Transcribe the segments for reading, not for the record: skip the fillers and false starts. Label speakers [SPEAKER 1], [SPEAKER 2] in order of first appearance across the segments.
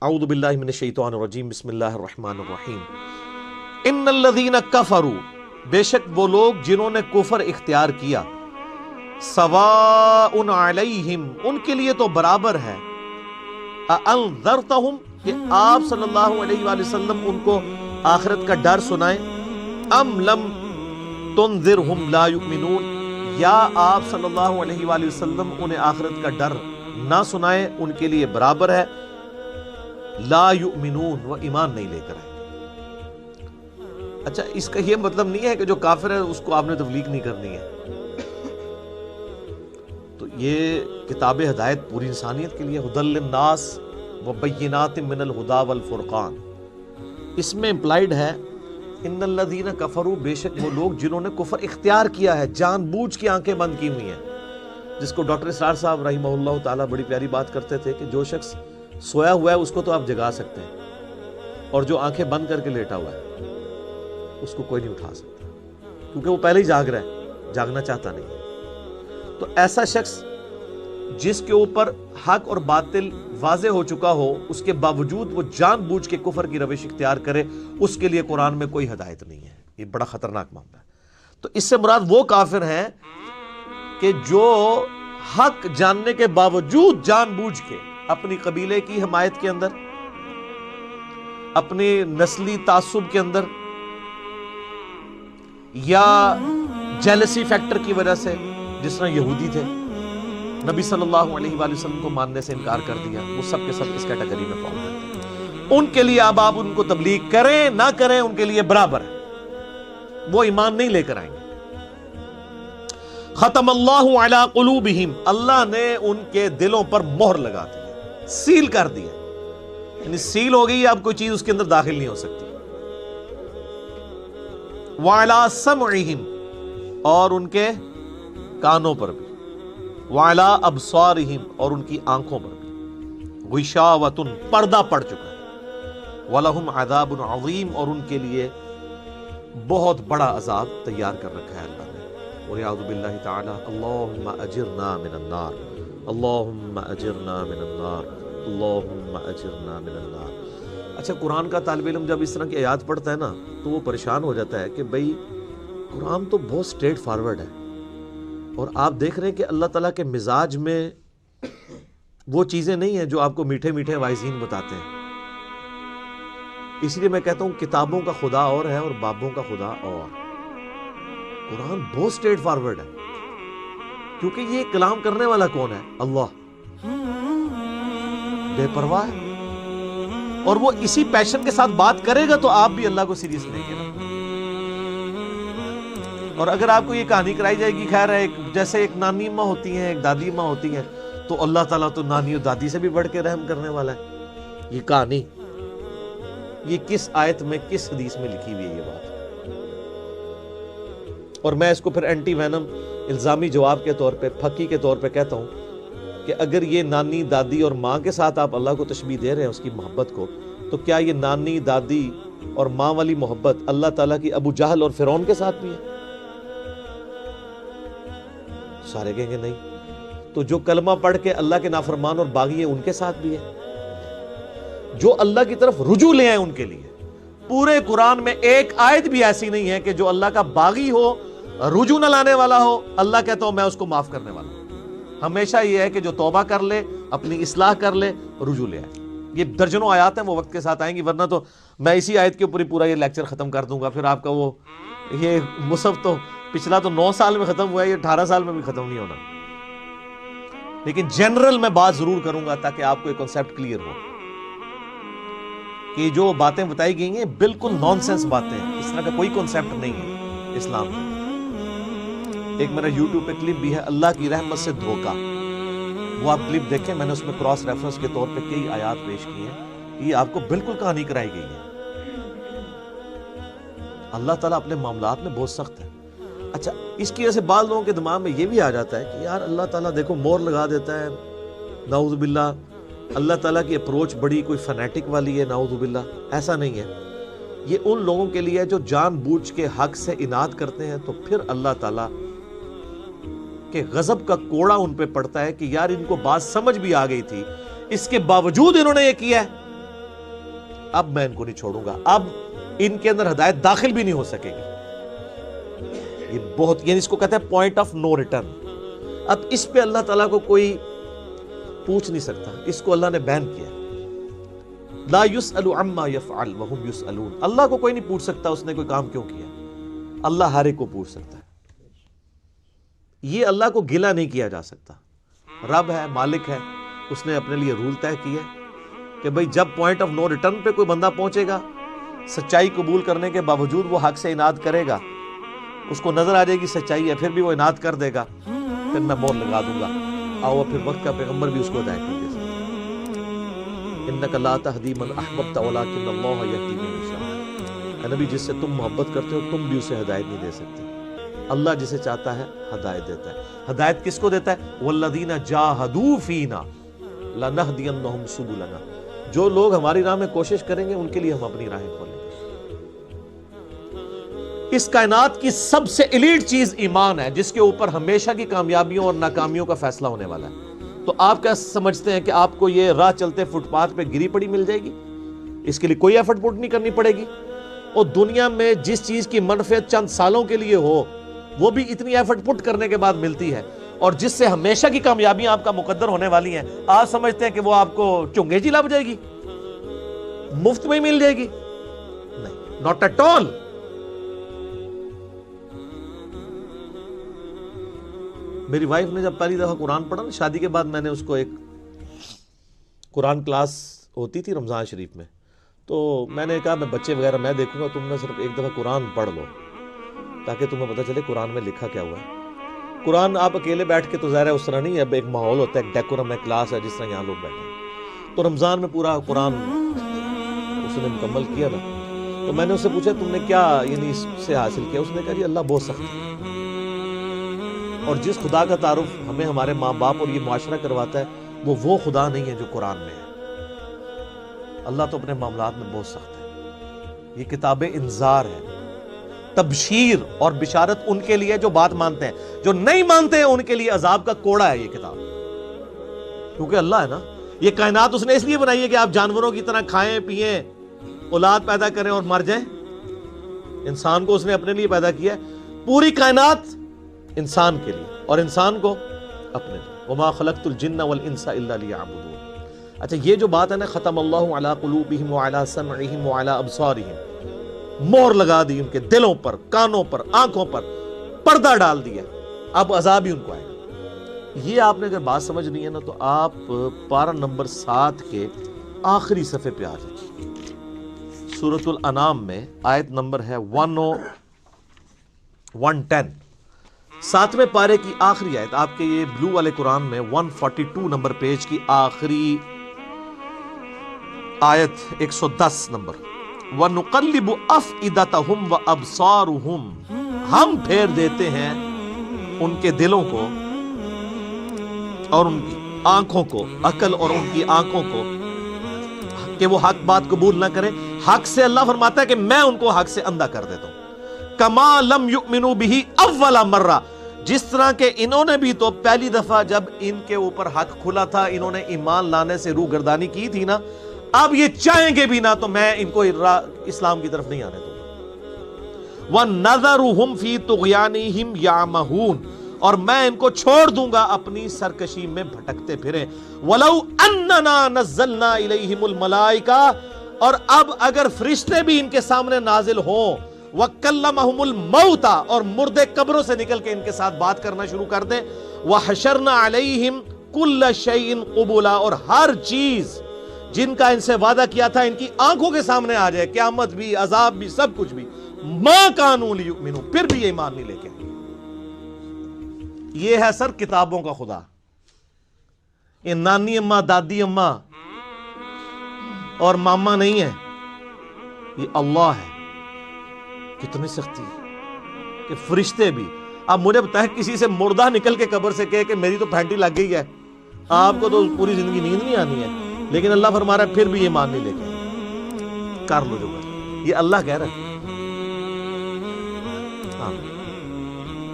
[SPEAKER 1] اعوذ باللہ من الشیطان الرجیم، بسم اللہ الرحمن الرحیم۔ ان الذین کفروا، بے شک وہ لوگ جنہوں نے کفر اختیار کیا، سواء علیہم، ان کے لیے تو برابر ہے، اانذرتہم، کہ آپ صلی اللہ علیہ وآلہ وسلم ان کو آخرت کا ڈر سنائیں، ام لم تنذرہم لا یؤمنون، یا آپ صلی اللہ علیہ وآلہ وسلم انہیں آخرت کا ڈر نہ سنائیں، ان کے لیے برابر ہے، لا یؤمنون، وہ ایمان نہیں لے کر آئیں گے۔ اچھا، اس کا یہ مطلب نہیں ہے کہ جو کافر ہے اس کو آپ نے تبلیغ نہیں کرنی ہے۔ تو یہ کتاب ہدایت پوری انسانیت کے لیے، ھدی للناس وبینات من الہدی والفرقان، اس میں امپلائیڈ ہے ان الذین کفروا، بے شک وہ لوگ جنہوں نے کفر اختیار کیا ہے، جان بوجھ کی آنکھیں بند کی ہوئی ہیں، جس کو ڈاکٹر اسرار صاحب رحمہ اللہ تعالیٰ بڑی پیاری بات کرتے تھے کہ جو شخص سویا ہوا ہے اس کو تو آپ جگا سکتے ہیں، اور جو آنکھیں بند کر کے لیٹا ہوا ہے اس کو کوئی نہیں اٹھا سکتا، کیونکہ وہ پہلے ہی جاگ رہا ہے، جاگنا چاہتا نہیں ہے۔ تو ایسا شخص جس کے اوپر حق اور باطل واضح ہو چکا ہو، اس کے باوجود وہ جان بوجھ کے کفر کی روش اختیار کرے، اس کے لیے قرآن میں کوئی ہدایت نہیں ہے۔ یہ بڑا خطرناک معاملہ ہے۔ تو اس سے مراد وہ کافر ہیں کہ جو حق جاننے کے باوجود جان بوجھ کے اپنی قبیلے کی حمایت کے اندر، اپنی نسلی تعصب کے اندر، یا جیلسی فیکٹر کی وجہ سے، جس طرح یہودی تھے، نبی صلی اللہ علیہ وآلہ وسلم کو ماننے سے انکار کر دیا، وہ سب کے سب اس کیٹیگری میں فال کرتے ہیں۔ ان کے لیے اب آپ ان کو تبلیغ کریں نہ کریں، ان کے لیے برابر ہے، وہ ایمان نہیں لے کر آئیں گے۔ ختم اللہ علی قلوبہم، اللہ نے ان کے دلوں پر مہر لگا دی، سیل کر دیا، یعنی سیل ہو گئی، اب کوئی چیز اس کے اندر داخل نہیں ہو سکتی۔ وعلی سمعہم، اور ان کے کانوں پر بھی، وعلی ابصارہم، اور ان کی آنکھوں پر بھی، غشاوۃ، پردہ پڑ چکا ہے، ولہم عذاب عظیم، اور ان کے لیے بہت بڑا عذاب تیار کر رکھا ہے اللہ نے۔ وَنَعُوذُ بِاللَّهِ تَعَالَى اللَّهُمَّ أَجِرْنَا مِنَ النَّارِ، اللَّهُمَّ أَجِرْنَا مِنَ النَّارِ، اللَّهُمَّ أَجِرْنَا مِنَ النَّارِ۔ اچھا، قرآن کا طالب علم جب اس طرح کی آیات پڑھتا ہے نا تو وہ پریشان ہو جاتا ہے کہ بھئی قرآن تو بہت سٹریٹ فارورڈ ہے، اور آپ دیکھ رہے ہیں کہ اللہ تعالیٰ کے مزاج میں وہ چیزیں نہیں ہیں جو آپ کو میٹھے میٹھے واعظین بتاتے ہیں۔ اس لیے میں کہتا ہوں کتابوں کا خدا اور ہے اور بابوں کا خدا اور۔ قرآن بہت سٹریٹ فارورڈ ہے، کیونکہ یہ کلام کرنے والا کون ہے؟ اللہ، بے پرواہ ہے، اور وہ اسی پیشن کے ساتھ بات کرے گا تو آپ بھی اللہ کو سیریس لیں گے۔ اور اگر آپ کو یہ کہانی کرائی جائے گی، خیر ہے، جیسے ایک نانی اماں ہوتی ہیں، ایک دادی اماں ہوتی ہیں، تو اللہ تعالیٰ تو نانی اور دادی سے بھی بڑھ کے رحم کرنے والا ہے۔ یہ کہانی، یہ کس آیت میں، کس حدیث میں لکھی ہوئی ہے یہ بات؟ اور میں اس کو پھر اینٹی وینم الزامی جواب کے طور پہ، پھکی کے طور پہ کہتا ہوں کہ اگر یہ نانی دادی اور ماں کے ساتھ آپ اللہ کو تشبیہ دے رہے ہیں اس کی محبت کو، تو کیا یہ نانی دادی اور ماں والی محبت اللہ تعالیٰ کی ابو جہل اور فرعون کے ساتھ بھی ہے؟ سارے کہیں گے نہیں۔ تو جو کلمہ پڑھ کے اللہ کے نافرمان اور باغی ہیں ان کے ساتھ بھی ہے، جو اللہ کی طرف رجوع لے آئیں ان کے لیے۔ پورے قرآن میں ایک آیت بھی ایسی نہیں ہے کہ جو اللہ کا باغی ہو، رجوع نہ لانے والا ہو، اللہ کہتا ہوں میں اس کو معاف کرنے والا ہوں۔ ہمیشہ یہ ہے کہ جو توبہ کر لے، اپنی اصلاح کر لے، رجوع لے آئے۔ یہ درجنوں آیات ہیں، وہ وقت کے ساتھ آئیں گی، ورنہ تو میں اسی آیت کے اوپر پورا یہ لیکچر ختم کر دوں گا، پھر آپ کا وہ یہ مصحف تو پچھلا تو 9 سال میں ختم ہوا ہے، یہ 18 سال میں بھی ختم نہیں ہونا۔ لیکن جنرل میں بات ضرور کروں گا تاکہ آپ کو ایک کنسیپٹ کلیئر ہو کہ جو باتیں بتائی گئی ہیں بالکل نان سینس باتیں ہیں، اس طرح کا کوئی کنسیپٹ نہیں ہے اسلام میں۔ ایک میرا یوٹیوب پہ کلپ بھی ہے، اللہ کی رحمت سے دھوکہ، وہ آپ کلپ دیکھیں، میں نے اس میں کراس ریفرنس کے طور پہ کئی آیات پیش کی ہیں، یہ آپ کو بالکل کہانی کرائی گئی ہے۔ اللہ تعالیٰ اپنے معاملات میں بہت سخت ہے۔ اچھا، اس کی وجہ سے بعض لوگوں کے دماغ میں یہ بھی آ جاتا ہے کہ یار اللہ تعالیٰ دیکھو مور لگا دیتا ہے، نعوذ باللہ، اللہ تعالیٰ کی اپروچ بڑی کوئی فنیٹک والی ہے، نعوذ باللہ۔ ایسا نہیں ہے، یہ ان لوگوں کے لیے جو جان بوجھ کے حق سے اناد کرتے ہیں، تو پھر اللہ تعالیٰ کہ غضب کا کوڑا ان پہ پڑتا ہے کہ یار ان کو بات سمجھ بھی آ گئی تھی، اس کے باوجود انہوں نے یہ کیا ہے، اب میں ان کو نہیں چھوڑوں گا، اب ان کے اندر ہدایت داخل بھی نہیں ہو سکے گی. یہ بہت، یعنی اس کو کہتے ہیں پوائنٹ آف نو ریٹرن. اب اس پہ اللہ تعالیٰ کو کوئی پوچھ نہیں سکتا، اس کو اللہ نے بین کیا. لا يسأل عما يفعل وهم يسألون. اللہ کو کوئی نہیں پوچھ سکتا اس نے کوئی کام کیوں کیا، اللہ ہر ایک کو پوچھ سکتا ہے. یہ اللہ کو گلہ نہیں کیا جا سکتا. رب ہے، مالک ہے، اس نے اپنے لیے رول طے کیا کہ بھئی جب پوائنٹ آف نو ریٹرن پہ کوئی بندہ پہنچے گا، سچائی قبول کرنے کے باوجود وہ حق سے اناد کرے گا، اس کو نظر آ جائے گی سچائی ہے، پھر بھی وہ اناد کر دے گا، پھر میں مور لگا دوں گا. آؤ پھر وقت کا پیغمبر بھی اس کو ہدایت نہیں دے سکتا. انک لا تہدی من احببت ولکن اللہ یہدی من یشاء. اے نبی، جس سے تم محبت کرتے ہو تم بھی اسے ہدایت نہیں دے سکتے. اللہ جسے چاہتا ہے ہدایت دیتا ہے. ہدایت کس کو دیتا ہے؟ والذین جاہدوا فینا لنہدینہم سبلنا. جو لوگ ہماری راہ میں کوشش کریں گے ان کے لیے ہم اپنی راہیں کھولیں گے. اس کائنات کی سب سے ایلیٹ چیز ایمان ہے، جس کے اوپر ہمیشہ کی کامیابیوں اور ناکامیوں کا فیصلہ ہونے والا ہے. تو آپ کیا سمجھتے ہیں کہ آپ کو یہ راہ چلتے فٹ پاتھ پہ گری پڑی مل جائے گی؟ اس کے لیے کوئی ایفرٹ پٹ نہیں کرنی پڑے گی. اور دنیا میں جس چیز کی منفعت چند سالوں کے لیے ہو وہ بھی اتنی ایفرٹ پٹ کرنے کے بعد ملتی ہے، اور جس سے ہمیشہ کی کامیابیاں آپ کا مقدر ہونے والی ہیں، آپ سمجھتے ہیں کہ وہ آپ کو چنگے جی لگ جائے گی، مفت میں ہی مل جائے گی؟ نہیں، ناٹ ایٹ آل. میری وائف نے جب پہلی دفعہ قرآن پڑھا نا شادی کے بعد، میں نے اس کو ایک قرآن کلاس ہوتی تھی رمضان شریف میں، تو میں نے کہا میں بچے وغیرہ میں دیکھوں گا، تم نے صرف ایک دفعہ قرآن پڑھ لو تاکہ تمہیں پتہ چلے قرآن میں لکھا کیا ہوا ہے. قرآن آپ اکیلے بیٹھ کے تو ظاہر ہے اس طرح نہیں ہے، اب ایک ماحول ہوتا ہے، ایک ڈیکورم ہے، کلاس ہے، جس طرح یہاں لوگ بیٹھے ہیں. تو رمضان میں پورا قرآن اس نے مکمل کیا نا، تو میں نے اس سے پوچھا تم نے کیا یعنی اس سے حاصل کیا؟ اس نے کہا جی اللہ بہت سخت ہے، اور جس خدا کا تعارف ہمیں ہمارے ماں باپ اور یہ معاشرہ کرواتا ہے وہ خدا نہیں ہے جو قرآن میں ہے. اللہ تو اپنے معاملات میں بہت سخت ہے. یہ کتاب انذار ہے، تبشیر اور بشارت ان کے لیے جو بات مانتے ہیں. جو نہیں مانتے ہیں ان کے لیے عذاب کا کوڑا ہے یہ کتاب. کیونکہ اللہ ہے نا، یہ کائنات اس نے اس لیے بنائی ہے کہ آپ جانوروں کی طرح کھائیں پیئیں، اولاد پیدا کریں اور مر جائیں. انسان کو اس نے اپنے لیے پیدا کیا ہے، پوری کائنات انسان کے لیے اور انسان کو اپنے لیے. وما خلقت الجن والانس الا لیعبدون. اچھا یہ جو بات ہے نا ختم اللہ علی قلوبہم وعلی سمعہم وعلی ابصارہم، مور لگا دی ان کے دلوں پر، کانوں پر، آنکھوں پر، پردہ ڈال دیا، اب عذاب ہی ان کو آئے گا. یہ آپ نے اگر بات سمجھنی ہے نا تو آپ پارہ نمبر 7 کے آخری صفحے پہ آ جائیں. سورۃ الانعام میں آیت نمبر ہے 110، 7ویں پارے کی آخری آیت. آپ کے یہ بلو والے قرآن میں 142 نمبر پیج کی آخری آیت 110 نمبر. وَنُقَلِّبُ أَفْئِدَتَهُمْ وَأَبْصَارُهُمْ. ہم پھیر دیتے ہیں ان کے دلوں کو اور ان کی آنکھوں کو، عقل اور ان کی آنکھوں کو، کہ وہ حق بات قبول نہ کریں. حق سے اللہ فرماتا ہے کہ میں ان کو حق سے اندھا کر دیتا ہوں. کما لم یؤمنوا به اول مرہ، جس طرح کہ انہوں نے بھی تو پہلی دفعہ جب ان کے اوپر حق کھلا تھا انہوں نے ایمان لانے سے روح گردانی کی تھی نا، اب یہ چاہیں گے بھی نہ تو میں ان کو اسلام کی طرف نہیں آنے دوں گا. وَنَذَرُهُمْ فِي طُغْيَانِهِمْ يَعْمَهُونَ، اور میں ان کو چھوڑ دوں گا اپنی سرکشی میں بھٹکتے پھریں. وَلَوْ أَنَّنَا نَزَّلْنَا إِلَيْهِمُ الْمَلَائِكَةَ، اور اب اگر فرشتے بھی ان کے سامنے نازل ہوں، وَكَلَّمَهُمُ الْمَوْتَ، اور مردے قبروں سے نکل کے ان کے ساتھ بات کرنا شروع کر دیں. وَحَشَرْنَا عَلَيْهِمْ كُلَّ شَيْءٍ قُبُولًا، اور ہر چیز جن کا ان سے وعدہ کیا تھا ان کی آنکھوں کے سامنے آ جائے، قیامت بھی، عذاب بھی، سب کچھ بھی. مَا كَانُوا لِيُؤْمِنُوا، پھر بھی یہ ایمان نہیں لے کے آئے. یہ ہے سر کتابوں کا خدا. یہ نانی اماں، دادی اماں اور ماما نہیں ہے، یہ اللہ ہے. کتنی سختی ہے کہ فرشتے بھی. اب مجھے بتائیں کسی سے مردہ نکل کے قبر سے کہے کہ میری تو پھینٹی لگ گئی ہے، آپ کو تو پوری زندگی نیند نہیں آنی ہے، لیکن اللہ فرما رہا ہے پھر بھی یہ مان نہیں لے کے کر لو جو کر. یہ اللہ کہہ رہا ہے.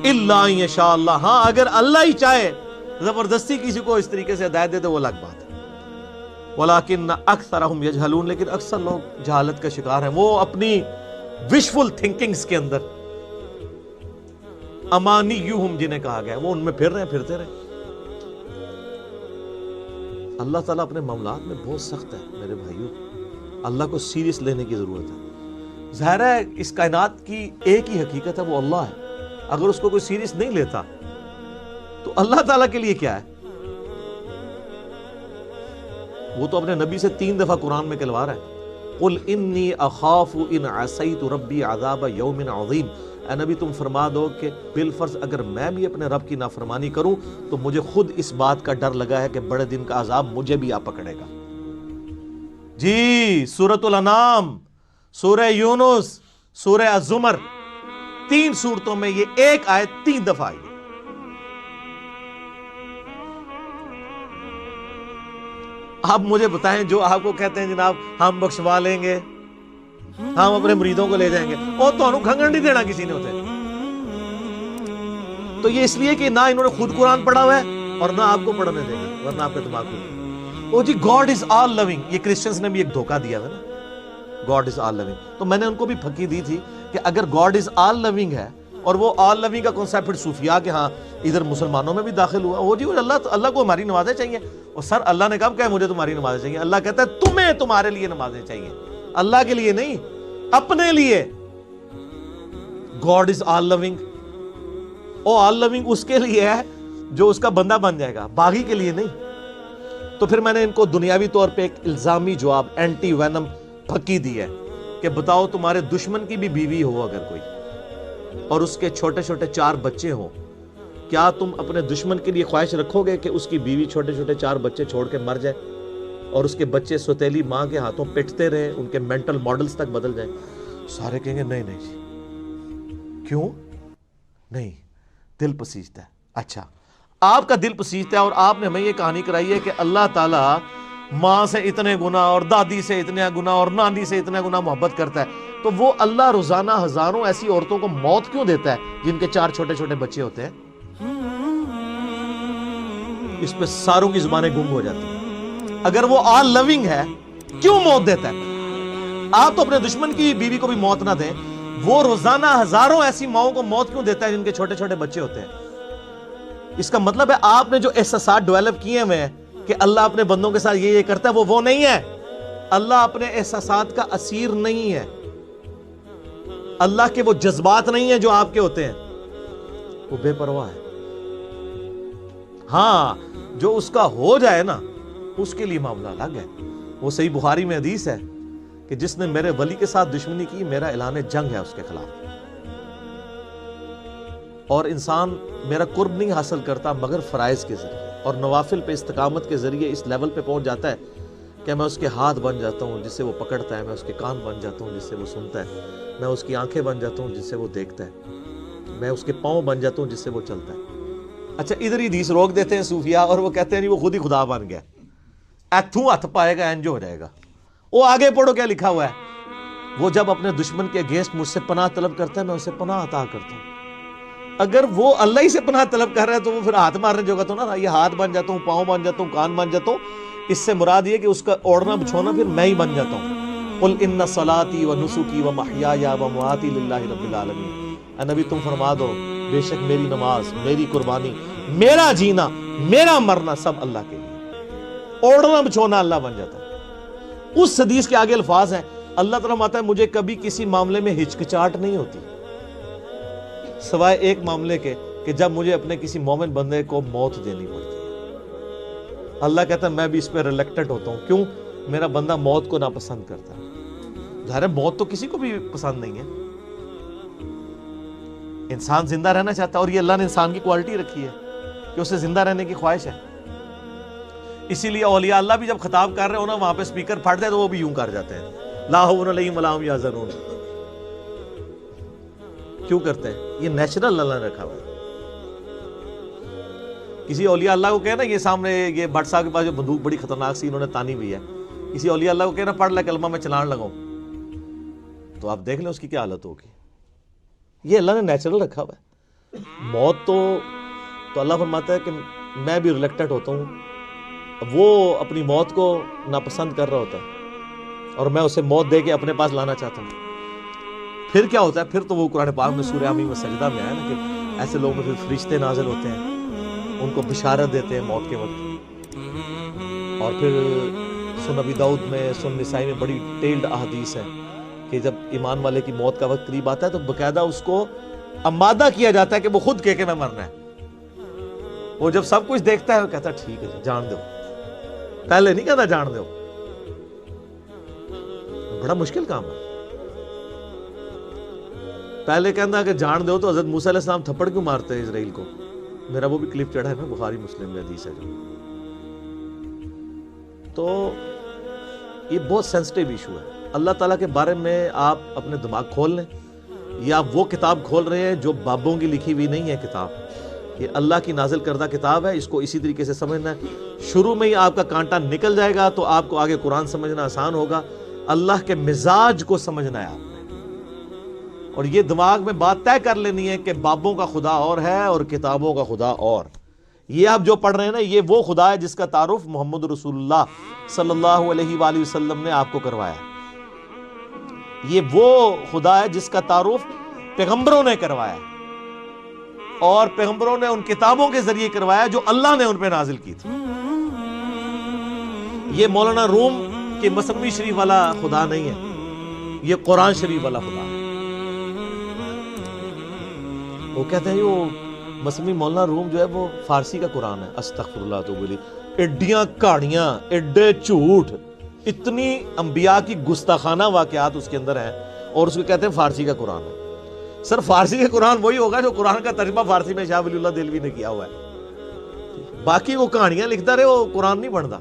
[SPEAKER 1] الا ان یشاء اللہ، ہاں اگر اللہ ہی چاہے زبردستی کسی کو اس طریقے سے ہدایت دے تو وہ الگ بات ہے. وَلَٰكِنَّ أَكْثَرَهُمْ يَجْهَلُونَ، لیکن اکثر لوگ جہالت کا شکار ہیں، وہ اپنی وشفل تھنکنگز کے اندر، امانیہم جنہیں کہا گیا ہے، وہ ان میں پھرتے رہے۔ اللہ تعالیٰ اپنے معاملات میں بہت سخت ہے میرے بھائیوں، اللہ کو سیریس لینے کی ضرورت ہے۔ ظاہر ہے اس کائنات کی ایک ہی حقیقت ہے، وہ اللہ ہے، اگر اس کو کوئی سیریس نہیں لیتا تو اللہ تعالیٰ کے لیے کیا ہے؟ وہ تو اپنے نبی سے 3 دفعہ قرآن میں کہلوا رہا ہے، قُلْ إِنِّي أَخَافُ إِنْ عَصَيْتُ رَبِّي عَذَابَ يَوْمٍ عَظِيمٍ، اے نبی تم فرما دو کہ بالفرض اگر میں بھی اپنے رب کی نافرمانی کروں تو مجھے خود اس بات کا ڈر لگا ہے کہ بڑے دن کا عذاب مجھے بھی آ پکڑے گا۔ جی، سورۃ الانعام، سورہ یونس، سورہ الزمر، 3 سورتوں میں یہ ایک آیت 3 دفعہ آئی ہے۔ آپ مجھے بتائیں، جو آپ کو کہتے ہیں جناب ہم بخشوا لیں گے، ہم اپنے مریدوں کو لے جائیں گے، اور تو انہوں کھنگن نہیں دینا کسی نے ہوتے، تو یہ اس لیے کہ نہ انہوں نے خود قرآن پڑھا ہوا ہے اور نہ آپ کو پڑھنے دیں گے، ورنہ آپ کا دماغ کو جی گاڈ از آل لونگ، یہ کرسچنز نے بھی ایک دھوکہ دیا ہے نا، گاڈ از آل لونگ۔ تو میں نے ان کو بھی پھکی دی تھی کہ اگر گاڈ از آل لونگ ہے اور وہ آل لونگ کا کنسیپٹ پھر صوفیاء کے ہاں ادھر مسلمانوں میں بھی داخل ہوا، وہ جی اللہ کو ہماری نمازیں چاہیے، اور سر اللہ نے کب کہا مجھے تمہاری نمازیں چاہیے؟ اللہ کہتا ہے تمہیں تمہارے لیے نمازیں چاہیے، اللہ کے لیے نہیں، اپنے لیے۔ گاڈ از آل لونگ، او آل لونگ اس کے لیے ہے جو اس کا بندہ بن جائے گا، باغی کے لیے نہیں۔ تو پھر میں نے ان کو دنیاوی طور پہ ایک الزامی جواب، اینٹی وینم پھکی دی ہے کہ بتاؤ تمہارے دشمن کی بھی بیوی ہو اگر کوئی اور اس کے چھوٹے چھوٹے 4 بچے ہوں، کیا تم اپنے دشمن کے لیے خواہش رکھو گے کہ اس کی بیوی چھوٹے چھوٹے 4 بچے چھوڑ کے مر جائے اور اس کے بچے سوتیلی ماں کے ہاتھوں پٹتے رہے، ان کے مینٹل ماڈلز تک بدل جائیں؟ سارے کہیں گے نہیں جی، کیوں نہیں؟ دل پسیجتا ہے۔ اچھا، آپ کا دل پسیجتا ہے اور آپ نے ہمیں یہ کہانی کرائی ہے کہ اللہ تعالیٰ ماں سے اتنے گنا اور دادی سے اتنے گنا اور نانی سے اتنے گنا محبت کرتا ہے، تو وہ اللہ روزانہ ہزاروں ایسی عورتوں کو موت کیوں دیتا ہے جن کے 4 چھوٹے چھوٹے بچے ہوتے ہیں؟ اس پہ ساروں کی زبانیں گم ہو جاتی ہیں۔ اگر وہ آل لونگ ہے کیوں موت دیتا ہے؟ آپ تو اپنے دشمن کی بیوی کو بھی موت نہ دیں، وہ روزانہ ہزاروں ایسی ماؤں کو موت کیوں دیتا ہے جن کے چھوٹے چھوٹے بچے ہوتے ہیں؟ اس کا مطلب ہے آپ نے جو احساسات ڈیولپ کیے ہوئے ہیں کہ اللہ اپنے بندوں کے ساتھ یہ کرتا ہے، وہ نہیں ہے۔ اللہ اپنے احساسات کا اسیر نہیں ہے، اللہ کے وہ جذبات نہیں ہیں جو آپ کے ہوتے ہیں، وہ بے پرواہ ہے۔ ہاں، جو اس کا ہو جائے نا اس کے لیے معاملہ الگ ہے۔ وہ صحیح بخاری میں حدیث ہے کہ جس نے میرے ولی کے ساتھ دشمنی کی، میرا اعلان جنگ ہے اس کے خلاف، اور انسان میرا قرب نہیں حاصل کرتا مگر فرائض کے ذریعے اور نوافل پہ استقامت کے ذریعے اس لیول پہ پہنچ جاتا ہے کہ میں اس کے ہاتھ بن جاتا ہوں جس سے وہ پکڑتا ہے، میں اس کے کان بن جاتا ہوں جس سے وہ سنتا ہے، میں اس کی آنکھیں بن جاتا ہوں جس سے وہ دیکھتا ہے، میں اس کے پاؤں بن جاتا ہوں جس سے وہ چلتا ہے۔ اچھا، ادھر ہی حدیث روک دیتے ہیں صوفیاء اور وہ کہتے ہیں نہیں وہ خود ہی خدا بن گیا، ایتھوں ہاتھ پائے گا انج ہو جائے گا۔ وہ آگے پڑھو کیا لکھا ہوا ہے، وہ جب اپنے دشمن کے اگینسٹ مجھ سے پناہ طلب کرتا ہے میں اسے پناہ عطا کرتا ہوں۔ اگر وہ اللہ ہی سے پناہ طلب کر رہا ہے تو وہ پھر ہاتھ مارنے جو گا تو نا، یہ ہاتھ بن جاتا ہوں، پاؤں بن جاتا ہوں، کان بن جاتا ہوں، اس سے مراد یہ کہ اس کا اوڑھنا بچھونا پھر میں ہی بن جاتا ہوں۔ قل ان صلاتي ونسكي ومحياي ومماتي للہ رب العالمین، اے نبی تم فرما دو بے شک میری نماز، میری قربانی، میرا جینا، میرا مرنا سب اللہ کے لیے۔ اوڑھنا بچھونا اللہ بن جاتا ہے۔ اس حدیث کے آگے الفاظ ہیں، اللہ تعالیٰ فرماتا ہے مجھے کبھی کسی معاملے میں ہچکچاہٹ نہیں ہوتی سوائے ایک معاملے کے کہ جب مجھے اپنے کسی مومن بندے کو موت دینی پڑتی ہے۔ اللہ کہتا ہے میں بھی اس پہ ریلیکٹڈ ہوتا ہوں، کیوں؟ میرا بندہ موت کو ناپسند کرتا ہے۔ ظاہر ہے موت تو کسی کو بھی پسند نہیں ہے، انسان زندہ رہنا چاہتا ہے، اور یہ اللہ نے انسان کی کوالٹی رکھی ہے کہ اسے زندہ رہنے کی خواہش ہے۔ اسی لیے اولیاء اللہ بھی جب خطاب کر رہے ہو نا وہاں پہ اسپیکر پھٹ جائے تو وہ بھی یوں کر جاتے ہیں، لا حول علیہم ولا ہم یحزنون۔ کیوں کرتے ہیں؟ یہ نیچرل اللہ نے رکھا ہوا ہے۔ کسی اولیاء اللہ کو کہنا یہ سامنے یہ بٹ صاحب کے پاس جو بندوق بڑی خطرناک سی انہوں نے تانی بھی ہے، کسی اولیاء اللہ کو کہنا پڑھ لے کلمہ میں چلان لگاؤں، تو آپ دیکھ لیں اس کی کیا حالت ہوگی۔ یہ اللہ نے نیچرل رکھا ہوا ہے۔ موت تو اللہ فرماتا ہے کہ میں بھی ریلیکٹڈ ہوتا ہوں وہ اپنی موت کو ناپسند کر رہا ہوتا ہے اور میں اسے موت دے کے اپنے پاس لانا چاہتا ہوں، پھر کیا ہوتا ہے؟ پھر تو وہ قرآن پاک میں سورہ حمیم سجدہ میں آیا نا کہ ایسے لوگوں میں پھر فرشتے نازل ہوتے ہیں، ان کو بشارت دیتے ہیں موت کے وقت. اور پھر سن نبی داؤد میں، سن نسائی میں بڑی ٹیلڈ احادیث ہے کہ جب ایمان والے کی موت کا وقت قریب آتا ہے تو باقاعدہ اس کو آمادہ کیا جاتا ہے کہ وہ خود کہے کہ میں مرنا ہے. وہ جب سب کچھ دیکھتا ہے وہ کہتا ہے ٹھیک ہے جان دو، پہلے نہیں کہتا جان دو. بڑا مشکل کام ہے. پہلے کہنا کہ جان دو تو حضرت موسیٰ علیہ السلام تھپڑ کیوں مارتے ہیں اسرائیل کو؟ میرا وہ بھی کلپ چڑھا ہے نا، بخاری مسلم میں حدیث ہے جو. تو یہ بہت سینسٹیو ایشو ہے. اللہ تعالیٰ کے بارے میں آپ اپنے دماغ کھول لیں، یا وہ کتاب کھول رہے ہیں جو بابوں کی لکھی ہوئی نہیں ہے کتاب، یہ اللہ کی نازل کردہ کتاب ہے. اس کو اسی طریقے سے سمجھنا ہے. شروع میں ہی آپ کا کانٹا نکل جائے گا تو آپ کو آگے قرآن سمجھنا آسان ہوگا. اللہ کے مزاج کو سمجھنا ہے آپ نے، اور یہ دماغ میں بات طے کر لینی ہے کہ بابوں کا خدا اور ہے اور کتابوں کا خدا اور. یہ آپ جو پڑھ رہے ہیں نا، یہ وہ خدا ہے جس کا تعارف محمد رسول اللہ صلی اللہ علیہ وآلہ وسلم نے آپ کو کروایا. یہ وہ خدا ہے جس کا تعارف پیغمبروں نے کروایا، اور پیغمبروں نے ان کتابوں کے ذریعے کروایا جو اللہ نے ان پہ نازل کی تھی. یہ مولانا روم کہ مثنوی شریف والا خدا نہیں ہے، یہ قرآن شریف والا خدا ہے. وہ کہتے ہیں وہ مثنوی مولانا روم جو ہے وہ فارسی کا قرآن ہے. استغفر اللہ تو بولی ایڈیاں کہانیاں، ایڈے جھوٹ، اتنی انبیاء کی گستاخانہ واقعات اس کے اندر ہیں، اور اس کو کہتے ہیں فارسی کا قرآن ہے. سر فارسی کا قرآن وہی ہوگا جو قرآن کا ترجمہ فارسی میں شاہ ولی اللہ دہلوی نے کیا ہوا ہے. باقی وہ کہانیاں لکھتا رہے، وہ قرآن نہیں بنتا.